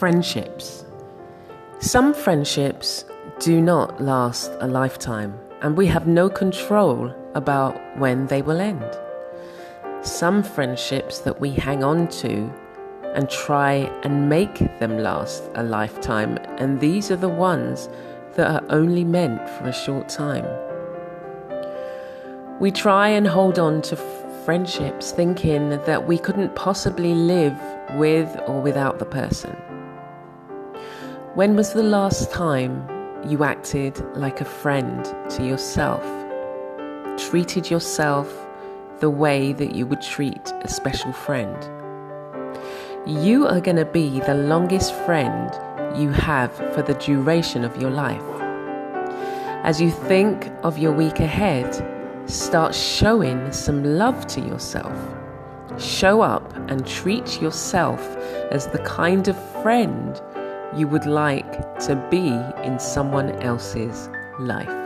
friendships. Some friendships do not last a lifetime, and we have no control about when they will end. Some friendships that we hang on to and try and make them last a lifetime, and these are the ones that are only meant for a short time. We try and hold on to friendships thinking that we couldn't possibly live with or without the person. When was the last time you acted like a friend to yourself? Treated yourself the way that you would treat a special friend? You are going to be the longest friend you have for the duration of your life. As you think of your week ahead, start showing some love to yourself. Show up and treat yourself as the kind of friend you would like to be in someone else's life.